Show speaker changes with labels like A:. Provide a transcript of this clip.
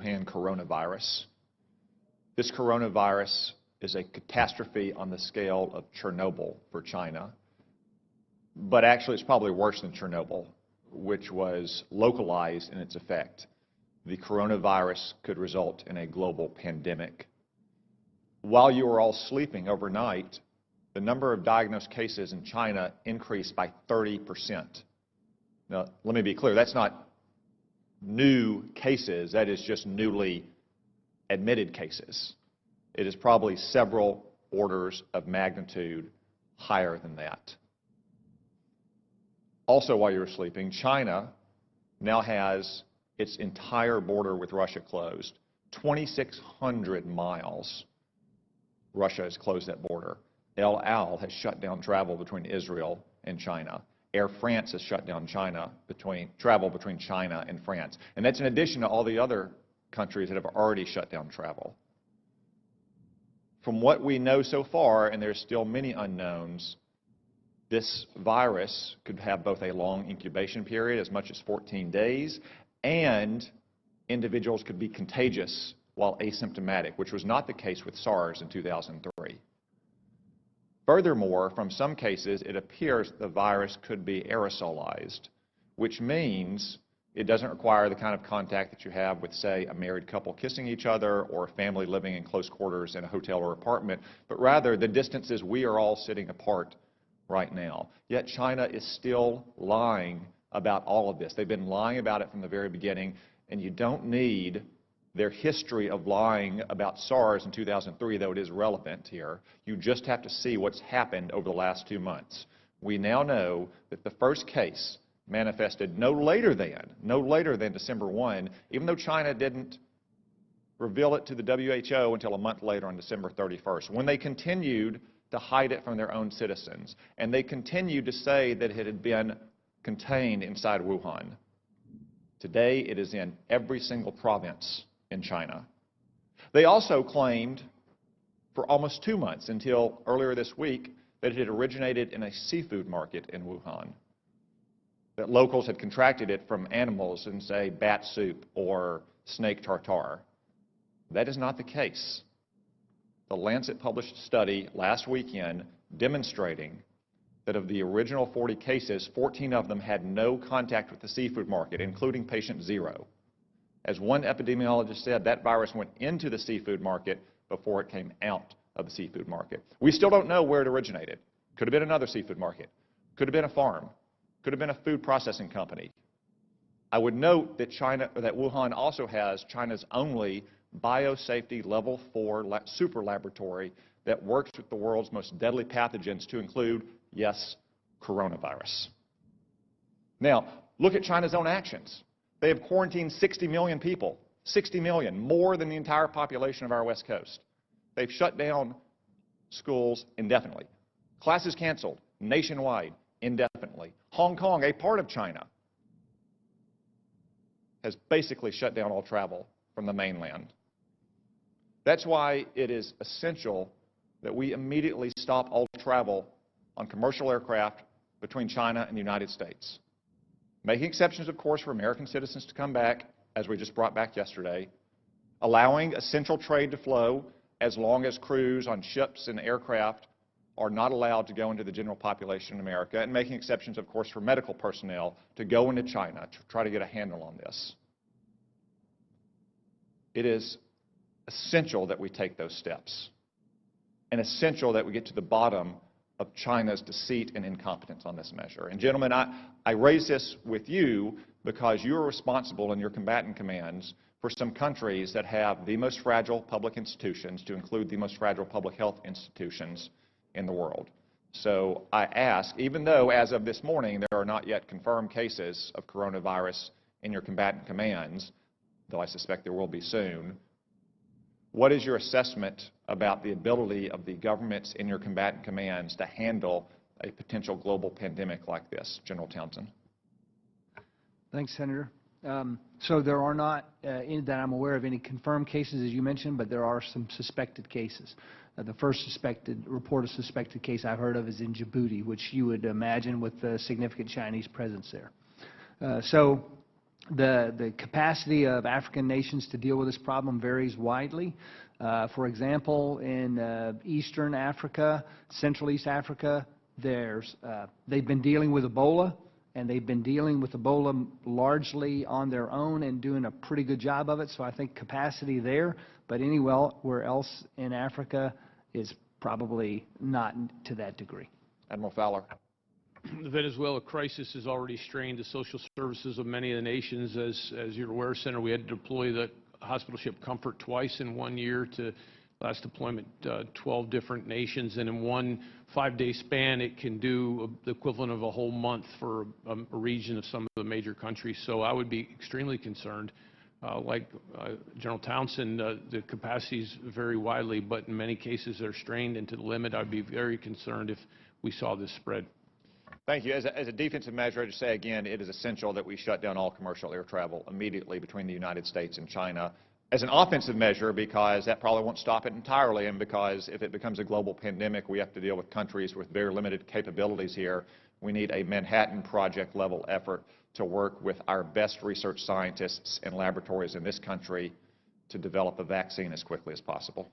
A: Wuhan coronavirus. This coronavirus is a catastrophe on the scale of Chernobyl for China, but actually it's probably worse than Chernobyl, which was localized in its effect. The coronavirus could result in a global pandemic. While you were all sleeping overnight, the number of diagnosed cases in China increased by 30%. Now, let me be clear, that's not new cases, that is just newly admitted cases. It is probably several orders of magnitude higher than that. Also, while you were sleeping, China now has its entire border with Russia closed. 2,600 miles, Russia has closed that border. El Al has shut down travel between Israel and China. Air France has shut down travel between China and France. And that's in addition to all the other countries that have already shut down travel. From what we know so far, and there's still many unknowns, this virus could have both a long incubation period, as much as 14 days, and individuals could be contagious while asymptomatic, which was not the case with SARS in 2003. Furthermore, from some cases, it appears the virus could be aerosolized, which means it doesn't require the kind of contact that you have with, say, a married couple kissing each other or a family living in close quarters in a hotel or apartment, but rather the distances we are all sitting apart right now. Yet China is still lying about all of this. They've been lying about it from the very beginning, and you don't need their history of lying about SARS in 2003, though it is relevant here. You just have to see what's happened over the last 2 months. We now know that the first case manifested no later than December 1, even though China didn't reveal it to the WHO until a month later on December 31st, when they continued to hide it from their own citizens. And they continued to say that it had been contained inside Wuhan. Today, it is in every single province in China. They also claimed for almost 2 months, until earlier this week, that it had originated in a seafood market in Wuhan, that locals had contracted it from animals in, say, bat soup or snake tartare. That is not the case. The Lancet published a study last weekend demonstrating that of the original 40 cases, 14 of them had no contact with the seafood market, including patient 0. As one epidemiologist said, that virus went into the seafood market before it came out of the seafood market. We still don't know where it originated. Could have been another seafood market. Could have been a farm. Could have been a food processing company. I would note that Wuhan also has China's only biosafety level 4 super laboratory that works with the world's most deadly pathogens, to include, yes, coronavirus. Now, look at China's own actions. They have quarantined 60 million people, 60 million, more than the entire population of our West Coast. They've shut down schools indefinitely. Classes canceled nationwide indefinitely. Hong Kong, a part of China, has basically shut down all travel from the mainland. That's why it is essential that we immediately stop all travel on commercial aircraft between China and the United States. Making exceptions, of course, for American citizens to come back, as we just brought back yesterday, allowing essential trade to flow as long as crews on ships and aircraft are not allowed to go into the general population in America, and making exceptions, of course, for medical personnel to go into China to try to get a handle on this. It is essential that we take those steps, and essential that we get to the bottom of China's deceit and incompetence on this measure. And gentlemen, I raise this with you because you are responsible in your combatant commands for some countries that have the most fragile public institutions, to include the most fragile public health institutions in the world. So I ask, even though as of this morning there are not yet confirmed cases of coronavirus in your combatant commands, though I suspect there will be soon, what is your assessment about the ability of the governments in your combatant commands to handle a potential global pandemic like this? General Townsend.
B: Thanks, Senator. So there are not, that I'm aware of, any confirmed cases, as you mentioned, but there are some suspected cases. The first reported suspected case I've heard of is in Djibouti, which you would imagine with a significant Chinese presence there. So The capacity of African nations to deal with this problem varies widely. For example, in Eastern Africa, Central East Africa, they've been dealing with Ebola, and they've been dealing with Ebola largely on their own and doing a pretty good job of it. So I think capacity there, but anywhere else in Africa is probably not to that degree.
A: Admiral Fowler.
C: The Venezuela crisis has already strained the social services of many of the nations. As you're aware, Senator, we had to deploy the hospital ship Comfort twice in 1 year. To last deployment, 12 different nations, and in one 5-day span, it can do the equivalent of a whole month for a region of some of the major countries. So I would be extremely concerned. Like General Townsend, the capacities vary widely, but in many cases they're strained and to the limit. I'd be very concerned if we saw this spread.
A: Thank you. As a defensive measure, I just say again, it is essential that we shut down all commercial air travel immediately between the United States and China. As an offensive measure, because that probably won't stop it entirely, and because if it becomes a global pandemic, we have to deal with countries with very limited capabilities here. We need a Manhattan Project level effort to work with our best research scientists and laboratories in this country to develop a vaccine as quickly as possible.